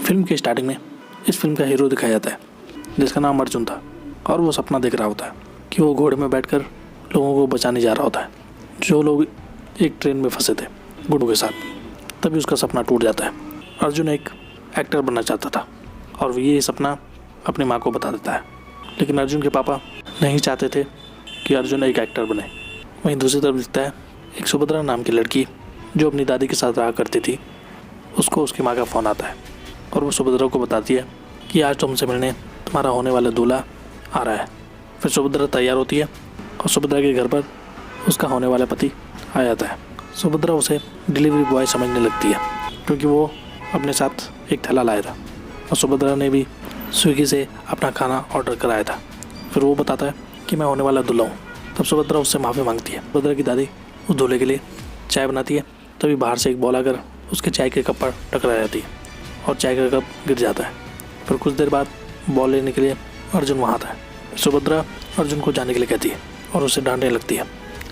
Film के starting में इस फिल्म का हीरो दिखाया जाता है जिसका नाम अर्जुन था और वो सपना देख रहा होता है कि वो घोड़े में बैठकर लोगों को बचाने जा रहा होता है जो लोग एक ट्रेन में फंसे थे गुड्डू के साथ। तभी उसका सपना टूट जाता है। अर्जुन एक एक्टर बनना चाहता था और ये सपना अपनी माँ को बता देता है, लेकिन अर्जुन के पापा नहीं चाहते थे कि अर्जुन एक एक्टर बने। वहीं दूसरी तरफ दिखता है एक सुभद्रा नाम की लड़की जो अपनी दादी के साथ रहा करती थी। उसको उसकी माँ का फ़ोन आता है और वो सुभद्रा को बताती है कि आज तुमसे मिलने तुम्हारा होने वाला दूल्हा आ रहा है। फिर सुभद्रा तैयार होती है और सुभद्रा के घर पर उसका होने वाला पति आ जाता है। सुभद्रा उसे डिलीवरी बॉय समझने लगती है क्योंकि वो अपने साथ एक थैला लाया था और सुभद्रा ने भी स्विगी से अपना खाना ऑर्डर कराया था। फिर वो बताता है कि मैं होने वाला दूल्हा हूँ। तब सुभद्रा उससे माफ़ी मांगती है। सुभद्रा की दादी उस दूल्हे के लिए चाय बनाती है। तभी बाहर से एक बॉल आकर उसके चाय के कप पर टकरा जाती है और चाय का कप गिर जाता है। फिर कुछ देर बाद बॉल लेने के लिए अर्जुन वहाँ आता है। सुभद्रा अर्जुन को जाने के लिए कहती है और उसे डांटने लगती है,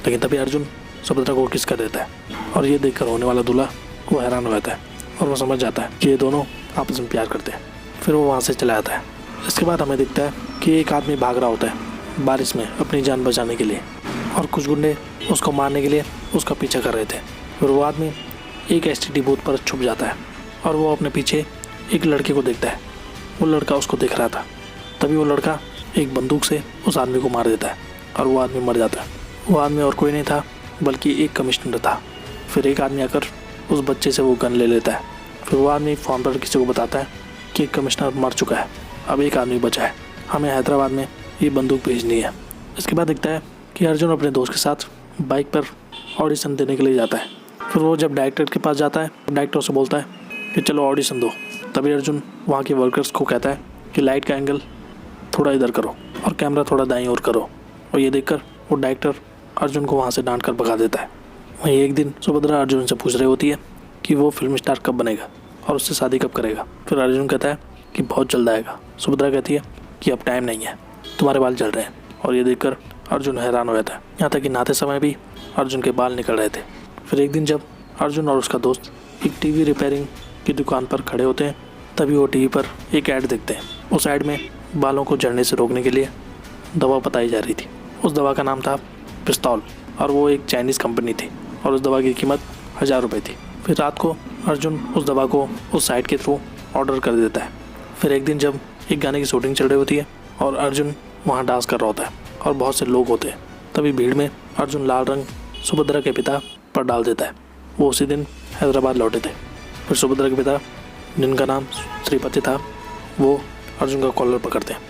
लेकिन तभी अर्जुन सुभद्रा को किस कर देता है और ये देखकर होने वाला दूल्हा वो हैरान हो जाता है और वो समझ जाता है कि ये दोनों आपस में प्यार करते हैं। फिर वो वहाँ से चला जाता है। इसके बाद हमें दिखता है कि एक आदमी भाग रहा होता है बारिश में अपनी जान बचाने के लिए और कुछ गुंडे उसको मारने के लिए उसका पीछा कर रहे थे। फिर वो आदमी एक एसटीडी बूथ पर छुप जाता है और वो अपने पीछे एक लड़के को देखता है। वो लड़का उसको देख रहा था। तभी वो लड़का एक बंदूक से उस आदमी को मार देता है और वो आदमी मर जाता है। वो आदमी और कोई नहीं था बल्कि एक कमिश्नर था। फिर एक आदमी आकर उस बच्चे से वो गन ले लेता है। फिर वो आदमी फ़ोन पर किसी को बताता है कि कमिश्नर मर चुका है, अब एक आदमी बचा है, हमें हैदराबाद में ये बंदूक भेजनी है। इसके बाद दिखता है कि अर्जुन अपने दोस्त के साथ बाइक पर ऑडिशन देने के लिए जाता है। फिर वो जब डायरेक्टर के पास जाता है, डायरेक्टर से बोलता है कि चलो ऑडिशन दो। तभी अर्जुन वहाँ के वर्कर्स को कहता है कि लाइट का एंगल थोड़ा इधर करो और कैमरा थोड़ा दाईं ओर करो। और ये देखकर वो डायरेक्टर अर्जुन को वहाँ से डांट कर भगा देता है। वहीं एक दिन सुभद्रा अर्जुन से पूछ रही होती है कि वो फिल्म स्टार कब बनेगा और उससे शादी कब करेगा। फिर अर्जुन कहता है कि बहुत जल्द आएगा। सुभद्रा कहती है कि अब टाइम नहीं है, तुम्हारे बाल जल रहे हैं। और ये देखकर अर्जुन हैरान हो जाता है। यहाँ तक कि नहाते समय भी अर्जुन के बाल निकल रहे थे। फिर एक दिन जब अर्जुन और उसका दोस्त एक टीवी रिपेयरिंग की दुकान पर खड़े होते हैं, तभी वो टीवी पर एक ऐड देखते हैं। उस ऐड में बालों को झड़ने से रोकने के लिए दवा बताई जा रही थी। उस दवा का नाम था पिस्तौल और वो एक चाइनीज़ कंपनी थी और उस दवा की कीमत 1000 रुपये थी। फिर रात को अर्जुन उस दवा को उस साइट के थ्रू ऑर्डर कर देता है। फिर एक दिन जब एक गाने की शूटिंग चल रही होती है और अर्जुन वहाँ डांस कर रहा होता है और बहुत से लोग होते हैं, तभी भीड़ में अर्जुन लाल रंग सुभद्रा के पिता पर डाल देता है। वो उसी दिन हैदराबाद लौटे थे। फिर सुभद्रा के पिता, जिनका नाम श्रीपति था, वो अर्जुन का कॉलर पकड़ते हैं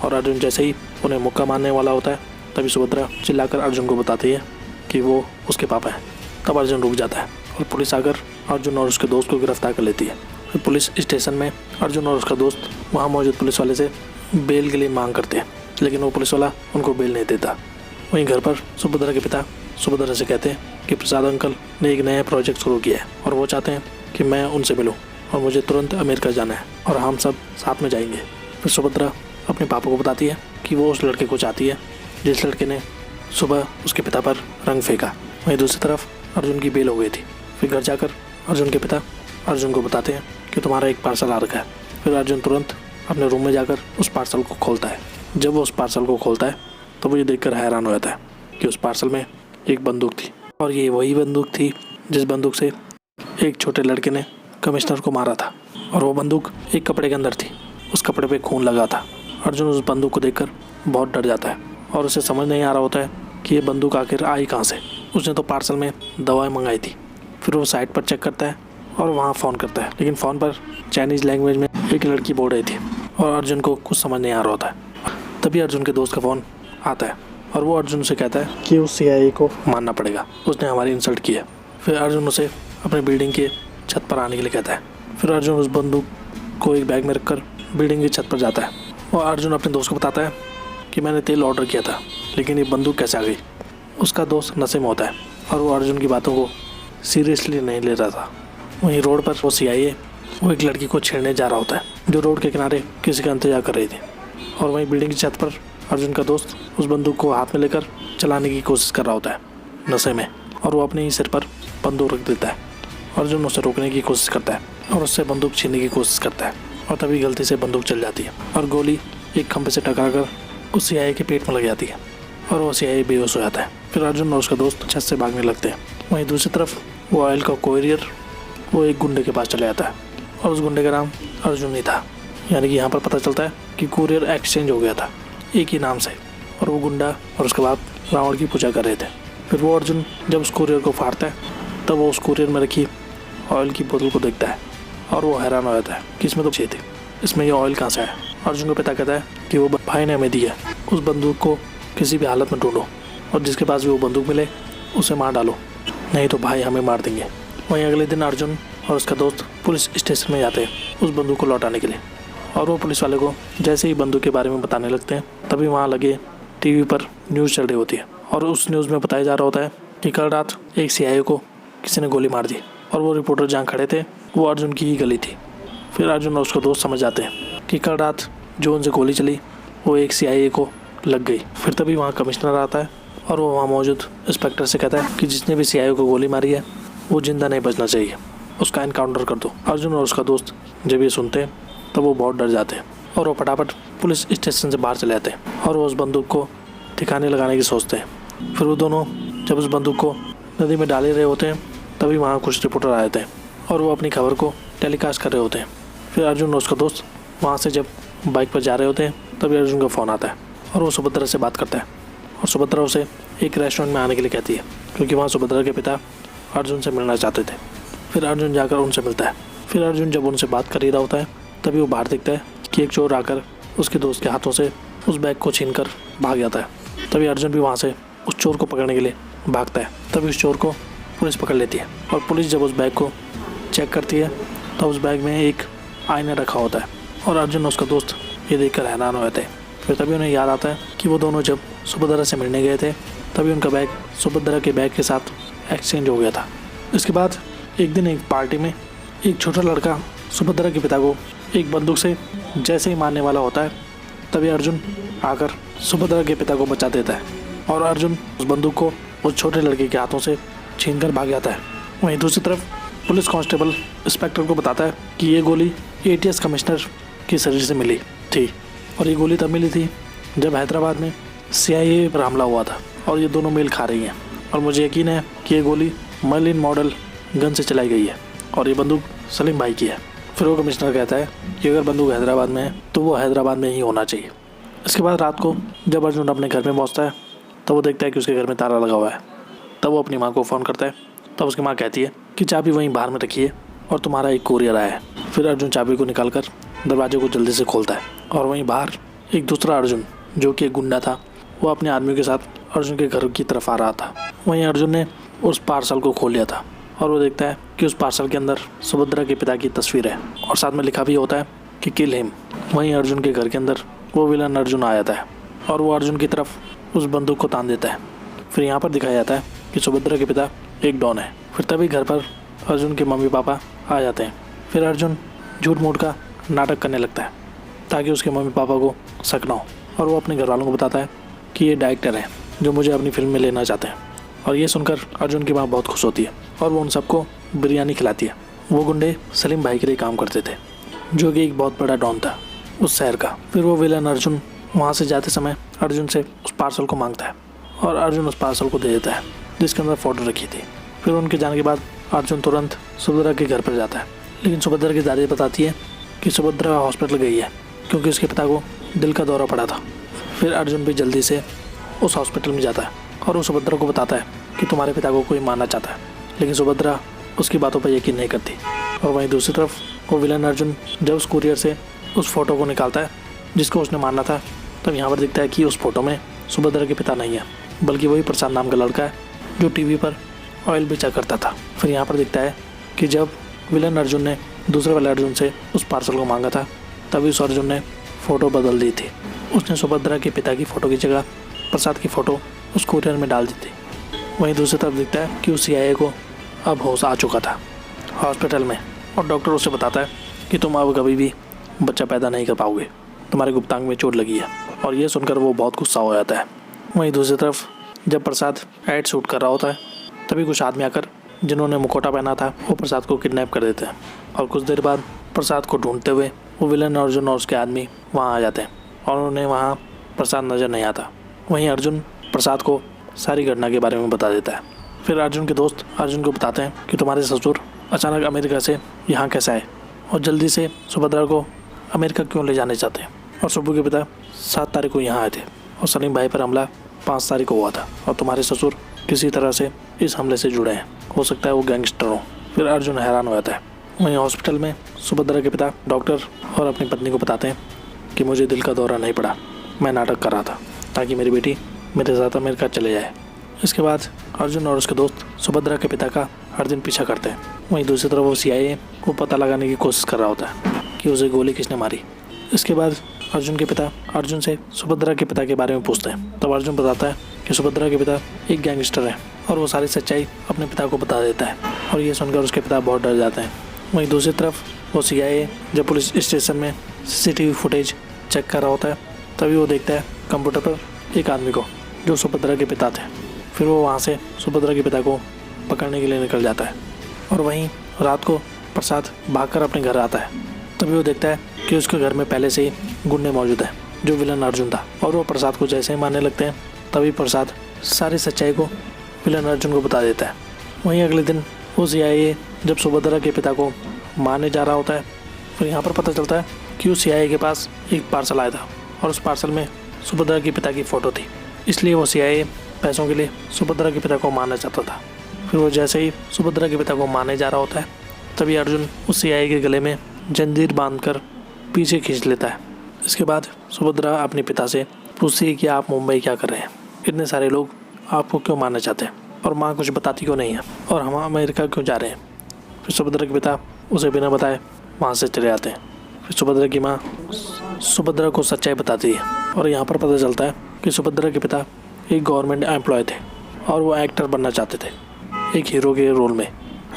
और अर्जुन जैसे ही उन्हें मुक्का मारने वाला होता है, तभी सुभद्रा चिल्लाकर अर्जुन को बताती है कि वो उसके पापा हैं। तब अर्जुन रुक जाता है और पुलिस आकर अर्जुन और उसके दोस्त को गिरफ्तार कर लेती है। फिर पुलिस स्टेशन में अर्जुन और उसका दोस्त वहाँ मौजूद पुलिस वाले से बेल के लिए मांग करते हैं, लेकिन वो पुलिस वाला उनको बेल नहीं देता। वहीं घर पर सुभद्रा के पिता सुभद्रा से कहते हैं कि प्रसाद अंकल ने एक नया प्रोजेक्ट शुरू किया है और वो चाहते हैं कि मैं उनसे मिलूं और मुझे तुरंत अमेरिका जाना है और हम सब साथ में जाएंगे। फिर सुभद्रा अपने पापा को बताती है कि वो उस लड़के को चाहती है जिस लड़के ने सुबह उसके पिता पर रंग फेंका। वहीं दूसरी तरफ अर्जुन की बेल हो गई थी। फिर घर जाकर अर्जुन के पिता अर्जुन को बताते हैं कि तुम्हारा एक पार्सल आ रखा है। फिर अर्जुन तुरंत अपने रूम में जाकर उस पार्सल को खोलता है। जब वो उस पार्सल को खोलता है तो वो ये देखकर हैरान हो जाता है कि उस पार्सल में एक बंदूक थी और ये वही बंदूक थी जिस बंदूक से एक छोटे लड़के ने कमिश्नर को मारा था और वो बंदूक एक कपड़े के अंदर थी। उस कपड़े पे खून लगा था। अर्जुन उस बंदूक को देखकर बहुत डर जाता है और उसे समझ नहीं आ रहा होता है कि ये बंदूक आखिर आई कहाँ से। उसने तो पार्सल में दवाएं मंगाई थी। फिर वो साइट पर चेक करता है और वहाँ फ़ोन करता है, लेकिन फ़ोन पर चाइनीज़ लैंग्वेज में एक लड़की बोल रही थी और अर्जुन को कुछ समझ नहीं आ रहा होता है। तभी अर्जुन के दोस्त का फ़ोन आता है और वो अर्जुन से कहता है कि उस CIA को मानना पड़ेगा, उसने हमारी इंसल्ट की है। फिर अर्जुन उसे अपने बिल्डिंग के छत पर आने के लिए कहता है। फिर अर्जुन उस बंदूक को एक बैग में रखकर बिल्डिंग की छत पर जाता है और अर्जुन अपने दोस्त को बताता है कि मैंने तेल ऑर्डर किया था, लेकिन ये बंदूक कैसे आ गई। उसका दोस्त नशे में होता है और वो अर्जुन की बातों को सीरियसली नहीं ले रहा था। वहीं रोड पर वो CIA वो एक लड़की को छेड़ने जा रहा होता है जो रोड के किनारे किसी का इंतजार कर रही थी। और वहीं बिल्डिंग की छत पर अर्जुन का दोस्त उस बंदूक को हाथ में लेकर चलाने की कोशिश कर रहा होता है नशे में, और वो अपने ही सिर पर बंदूक रख देता है। अर्जुन उसे रोकने की कोशिश करता है और उससे बंदूक छीनने की कोशिश करता है। और तभी गलती से बंदूक चल जाती है और गोली एक खंभे से टकराकर उस सीआईए के पेट में लग जाती है और वो सीआईए बेहोश हो जाता है। फिर अर्जुन और उसका दोस्त छत से भागने लगते हैं। वहीं दूसरी तरफ वो ऑयल का कोरियर वो एक गुंडे के पास चले जाता है और उस गुंडे का नाम अर्जुन ही था। यानी कि यहाँ पर पता चलता है कि कुरियर एक्सचेंज हो गया था एक ही नाम से, और वो गुंडा और उसके बाप रावण की पूजा कर रहे थे। फिर वो अर्जुन जब उस कुरियर को फाड़ता है तब वो उस कुरियर में रखी ऑयल की बोतल को देखता है और वो हैरान हो जाता है कि इसमें तो चाहिए थी, इसमें ये ऑयल कहाँ से आया। अर्जुन का पिता कहता है कि वो भाई ने हमें दी है, उस बंदूक को किसी भी हालत में ढूंढो और जिसके पास भी वो बंदूक मिले उसे मार डालो, नहीं तो भाई हमें मार देंगे। वहीं अगले दिन अर्जुन और उसका दोस्त पुलिस स्टेशन में जाते हैं उस बंदूक को लौटाने के लिए, और वो पुलिस वाले को जैसे ही बंदूक के बारे में बताने लगते हैं तभी वहाँ लगे टीवी पर न्यूज़ चल रही होती है और उस न्यूज़ में बताया जा रहा होता है कि कल रात एक सीआईए को किसी ने गोली मार दी और वो रिपोर्टर जहाँ खड़े थे वो अर्जुन की ही गली थी। फिर अर्जुन और उसका दोस्त समझ जाते हैं कि कल रात जो उनसे गोली चली वो एक सीआईए को लग गई। फिर तभी वहाँ कमिश्नर आता है और वो वहाँ मौजूद इंस्पेक्टर से कहता है कि जिसने भी सीआईए को गोली मारी है वो जिंदा नहीं बचना चाहिए, उसका इनकाउंटर कर दो। अर्जुन और उसका दोस्त जब ये सुनते हैं तब वो बहुत डर जाते हैं और वो फटाफट पुलिस स्टेशन से बाहर चले जाते हैं और वो उस बंदूक को ठिकाने लगाने की सोचते हैं। फिर वो दोनों जब उस बंदूक को नदी में डाले रहे होते हैं तभी वहाँ कुछ रिपोर्टर आए थे और वो अपनी खबर को टेलीकास्ट कर रहे होते हैं। फिर अर्जुन और उसका दोस्त वहाँ से जब बाइक पर जा रहे होते हैं तभी अर्जुन का फ़ोन आता है और वो सुभद्रा से बात करता है और सुभद्रा उसे एक रेस्टोरेंट में आने के लिए कहती है क्योंकि वहाँ सुभद्रा के पिता अर्जुन से मिलना चाहते थे। फिर अर्जुन जाकर उनसे मिलता है। फिर अर्जुन जब उनसे बात कर ही रहा होता है तभी वो बाहर देखता है कि एक चोर आकर उसके दोस्त के हाथों से उस बैग को छीनकर भाग जाता है। तभी अर्जुन भी वहाँ से उस चोर को पकड़ने के लिए भागता है। तभी उस चोर को पुलिस पकड़ लेती है और पुलिस जब उस बैग को चेक करती है तो उस बैग में एक आईना रखा होता है और अर्जुन और उसका दोस्त ये देखकर हैरान हो जाते हैं। फिर तभी उन्हें याद आता है कि वो दोनों जब सुभद्रा से मिलने गए थे तभी उनका बैग सुभद्रा के बैग के साथ एक्सचेंज हो गया था। इसके बाद एक दिन एक पार्टी में एक छोटा लड़का सुभद्रा के पिता को एक बंदूक से जैसे ही मारने वाला होता है तभी अर्जुन आकर सुभद्रा के पिता को बचा देता है और अर्जुन उस बंदूक को उस छोटे लड़के के हाथों से छीनकर भाग जाता है। वहीं दूसरी तरफ पुलिस कांस्टेबल इंस्पेक्टर को बताता है कि ये गोली एटीएस कमिश्नर के शरीर से मिली थी और ये गोली तब मिली थी जब हैदराबाद में सीआईए पर हमला हुआ था और ये दोनों मेल खा रही हैं और मुझे यकीन है कि ये गोली मर्लिन मॉडल गन से चलाई गई है और ये बंदूक सलीम भाई की है। फिर वो कमिश्नर कहता है कि अगर बंदूक हैदराबाद में है तो वो हैदराबाद में ही होना चाहिए। इसके बाद रात को जब अर्जुन अपने घर में पहुंचता है तब वो देखता है कि उसके घर में ताला लगा हुआ है। तब वो अपनी माँ को फ़ोन करता है। तब उसकी माँ कहती है कि चाबी वहीं बाहर में रखी है और तुम्हारा एक कोरियर आया है। फिर अर्जुन चाबी को निकाल कर दरवाजे को जल्दी से खोलता है और वहीं बाहर एक दूसरा अर्जुन जो कि एक गुंडा था वो अपने आदमियों के साथ अर्जुन के घर की तरफ आ रहा था। वहीं अर्जुन ने उस पार्सल को खोल लिया था और वो देखता है कि उस पार्सल के अंदर सुभद्रा के पिता की तस्वीर है और साथ में लिखा भी होता है कि किल हिम। वहीं अर्जुन के घर के अंदर वो विलन अर्जुन आ जाता है और वो अर्जुन की तरफ उस बंदूक को तान देता है। फिर यहाँ पर दिखाया जाता है कि सुभद्रा के पिता एक डॉन है। फिर तभी घर पर अर्जुन के मम्मी पापा आ जाते हैं। फिर अर्जुन झूठ मूठ का नाटक करने लगता है ताकि उसके मम्मी पापा को शक ना हो और वो अपने घर वालों को बताता है कि ये डायरेक्टर हैं जो मुझे अपनी फिल्म में लेना चाहते हैं। और ये सुनकर अर्जुन की माँ बहुत खुश होती है और वो उन सबको बिरयानी खिलाती है। वो गुंडे सलीम भाई के लिए काम करते थे जो कि एक बहुत बड़ा डॉन था उस शहर का। फिर वो विलन अर्जुन वहाँ से जाते समय अर्जुन से उस पार्सल को मांगता है और अर्जुन उस पार्सल को दे देता है जिसके अंदर फ़ोटो रखी थी। फिर उनके जाने के बाद अर्जुन तुरंत सुभद्रा के घर पर जाता है, लेकिन सुभद्रा की दादी बताती है कि सुभद्रा हॉस्पिटल गई है क्योंकि उसके पिता को दिल का दौरा पड़ा था। फिर अर्जुन भी जल्दी से उस हॉस्पिटल में जाता है और वो सुभद्रा को बताता है कि तुम्हारे पिता को कोई मारना चाहता है, लेकिन सुभद्रा उसकी बातों पर यकीन नहीं करती। और वहीं दूसरी तरफ वो विलन अर्जुन जब उस कुरियर से उस फोटो को निकालता है जिसको उसने मारना था तब यहाँ पर दिखता है कि उस फोटो में सुभद्रा के पिता नहीं है बल्कि वही प्रसाद नाम का लड़का है जो टीवी पर ऑयल बेचा करता था। फिर यहाँ पर दिखता है कि जब विलन अर्जुन ने दूसरे वाले अर्जुन से उस पार्सल को मांगा था तभी उस अर्जुन ने फ़ोटो बदल दी थी। उसने सुभद्रा के पिता की फ़ोटो की जगह प्रसाद की फ़ोटो उस कुरियर में डाल दी थी। वहीं दूसरी तरफ दिखता है कि उस सीआईए को अब होश आ चुका था हॉस्पिटल में और डॉक्टर उसे बताता है कि तुम अब कभी भी बच्चा पैदा नहीं कर पाओगे, तुम्हारे गुप्तांग में चोट लगी है। और ये सुनकर वो बहुत गुस्सा हो जाता है। वहीं दूसरी तरफ जब प्रसाद एड शूट कर रहा होता है तभी कुछ आदमी आकर जिन्होंने मुखौटा पहना था वो प्रसाद को किडनैप कर देते हैं और कुछ देर बाद प्रसाद को ढूंढते हुए वो विलन अर्जुन और उसके आदमी वहाँ आ जाते हैं और उन्हें वहाँ प्रसाद नज़र नहीं आता। वहीं अर्जुन प्रसाद को सारी घटना के बारे में बता देता है। फिर अर्जुन के दोस्त अर्जुन को बताते हैं कि तुम्हारे ससुर अचानक अमेरिका से यहाँ कैसे आए और जल्दी से सुभद्रा को अमेरिका क्यों ले जाने चाहते हैं। और सुब्बू के पिता 7 तारीख को यहाँ आए थे और सलीम भाई पर हमला 5 तारीख को हुआ था और तुम्हारे ससुर किसी तरह से इस हमले से जुड़े हैं, हो सकता है वो गैंगस्टर हो। फिर अर्जुन हैरान हो जाता है। वहीं हॉस्पिटल में सुभद्रा के पिता डॉक्टर और अपनी पत्नी को बताते हैं कि मुझे दिल का दौरा नहीं पड़ा, मैं नाटक कर रहा था ताकि मेरी बेटी मेरे साथ अमेरिका चले जाए। इसके बाद अर्जुन और उसके दोस्त सुभद्रा के पिता का हर दिन पीछा करते हैं। वहीं दूसरी तरफ वो CIA को पता लगाने की कोशिश कर रहा होता है कि उसे गोली किसने मारी। इसके बाद अर्जुन के पिता अर्जुन से सुभद्रा के पिता के बारे में पूछते हैं। तब अर्जुन बताता है कि सुभद्रा के पिता एक गैंगस्टर है और वो सारी सच्चाई अपने पिता को बता देता है और ये सुनकर उसके पिता बहुत डर जाते हैं। वहीं दूसरी तरफ वो CIA जब पुलिस स्टेशन में CCTV फुटेज चेक कर रहा होता है तभी वो देखता है कंप्यूटर पर एक आदमी को जो सुभद्रा के पिता थे। फिर वो वहाँ से सुभद्रा के पिता को पकड़ने के लिए निकल जाता है और वहीं रात को प्रसाद भागकर अपने घर आता है। तभी वो देखता है कि उसके घर में पहले से ही गुंडे मौजूद हैं जो विलन अर्जुन था और वो प्रसाद को जैसे ही मारने लगते हैं तभी प्रसाद सारी सच्चाई को विलन अर्जुन को बता देता है। वहीं अगले दिन वो CIA जब सुभद्रा के पिता को मारने जा रहा होता है तो यहाँ पर पता चलता है कि उस CIA के पास एक पार्सल आया था और उस पार्सल में सुभद्रा के पिता की फ़ोटो थी। इसलिए वो CIA पैसों के लिए सुभद्रा के पिता को मारना चाहता था। फिर वो जैसे ही सुभद्रा के पिता को मारने जा रहा होता है तभी अर्जुन उस CIA के गले में जंजीर बांधकर पीछे खींच लेता है। इसके बाद सुभद्रा अपने पिता से पूछती है कि आप मुंबई क्या कर रहे हैं, इतने सारे लोग आपको क्यों मारना चाहते हैं और माँ कुछ बताती क्यों नहीं है और हम अमेरिका क्यों जा रहे हैं। फिर सुभद्रा के पिता उसे बिना बताए वहाँ से चले जाते हैं। फिर सुभद्रा की माँ सुभद्रा को सच्चाई बताती है और यहाँ पर पता चलता है कि सुभद्रा के पिता एक गवर्नमेंट एम्प्लॉय थे और वो एक्टर बनना चाहते थे एक हीरो के रोल में,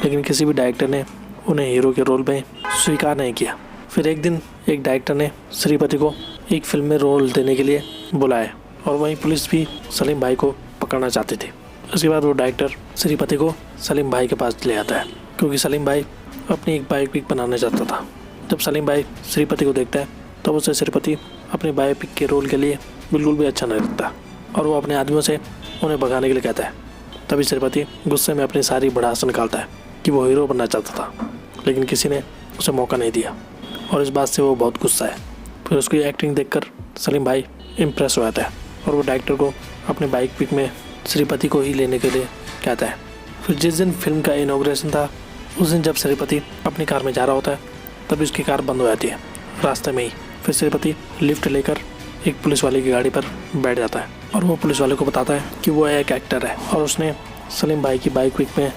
लेकिन किसी भी डायरेक्टर ने उन्हें हीरो के रोल में स्वीकार नहीं किया। फिर एक दिन एक डायरेक्टर ने श्रीपति को एक फिल्म में रोल देने के लिए बुलाया और वहीं पुलिस भी सलीम भाई को पकड़ना चाहती थी। उसके बाद वो डायरेक्टर श्रीपति को सलीम भाई के पास ले आता है क्योंकि सलीम भाई अपनी एक बायोपिक बनाना चाहता था। जब सलीम भाई श्रीपति को देखता है तब उसे श्रीपति अपनी बायोपिक के रोल के लिए बिल्कुल भी अच्छा नहीं लगता और वो अपने आदमियों से उन्हें भगाने के लिए कहता है। तभी श्रीपति गुस्से में अपनी सारी भड़ास निकालता है कि वो हीरो बनना चाहता था लेकिन किसी ने उसे मौका नहीं दिया और इस बात से वो बहुत गुस्सा है। फिर उसकी एक्टिंग देखकर सलीम भाई इम्प्रेस हो जाता है और वो डायरेक्टर को अपने बाइक पिक में श्रीपति को ही लेने के लिए कहता है। फिर जिस दिन फिल्म का इनॉग्रेशन था उस दिन जब श्रीपति अपनी कार में जा रहा होता है तभी उसकी कार बंद हो जाती है रास्ते में ही। फिर श्रीपति लिफ्ट लेकर एक पुलिस वाले की गाड़ी पर बैठ जाता है और वो पुलिस वाले को बताता है कि वो एक एक्टर है और उसने सलीम भाई की बाइक पिक में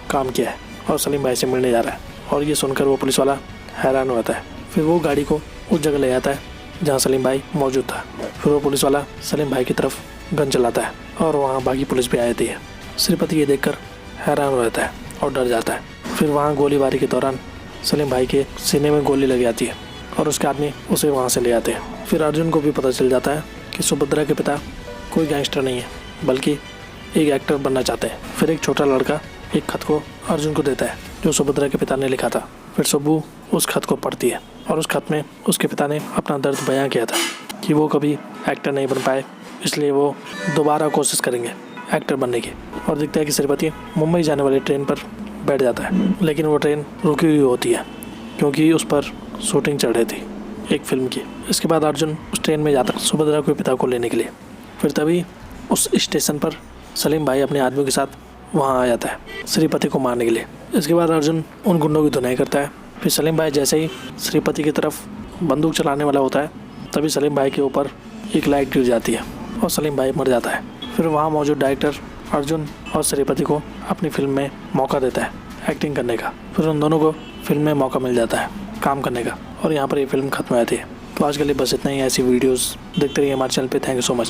काम किया है और सलीम भाई से मिलने जा रहा है। और ये सुनकर वो पुलिस वाला हैरान हो जाता है। फिर वो गाड़ी को उस जगह ले जाता है जहाँ सलीम भाई मौजूद था। फिर वो पुलिस वाला सलीम भाई की तरफ गन चलाता है और वहाँ बाकी पुलिस भी आ जाती है। श्रीपति ये देखकर हैरान हो जाता है और डर जाता है। फिर वहाँ गोलीबारी के दौरान सलीम भाई के सीने में गोली लग जाती है और उसके आदमी उसे वहाँ से ले आते हैं। फिर अर्जुन को भी पता चल जाता है कि सुभद्रा के पिता कोई गैंगस्टर नहीं है बल्कि एक एक्टर बनना चाहते हैं। फिर एक छोटा लड़का एक खत को अर्जुन को देता है जो सुभद्रा के पिता ने लिखा था। फिर सुब्बू उस खत को पढ़ती है और उस खत में उसके पिता ने अपना दर्द बयां किया था कि वो कभी एक्टर नहीं बन पाए, इसलिए वो दोबारा कोशिश करेंगे एक्टर बनने की। और दिखता है कि श्रीपति मुंबई जाने वाली ट्रेन पर बैठ जाता है लेकिन वो ट्रेन रुकी हुई होती है क्योंकि उस पर शूटिंग चल रही थी एक फिल्म की। इसके बाद अर्जुन उस ट्रेन में जाता है सुभद्रा के पिता को लेने के लिए। फिर तभी उस स्टेशन पर सलीम भाई अपने आदमियों के साथ वहाँ आ जाता है श्रीपति को मारने के लिए। इसके बाद अर्जुन उन गुंडों की धुनाई करता है। फिर सलीम भाई जैसे ही श्रीपति की तरफ बंदूक चलाने वाला होता है तभी सलीम भाई के ऊपर एक लाइट गिर जाती है और सलीम भाई मर जाता है। फिर वहाँ मौजूद डायरेक्टर अर्जुन और श्रीपति को अपनी फिल्म में मौका देता है एक्टिंग करने का। फिर उन दोनों को फिल्म में मौका मिल जाता है काम करने का और यहाँ पर ये फिल्म खत्म हो जाती है। तो आज के लिए बस इतना ही। ऐसी वीडियोस देखते रहिए हमारे चैनल पे। Thank you so much.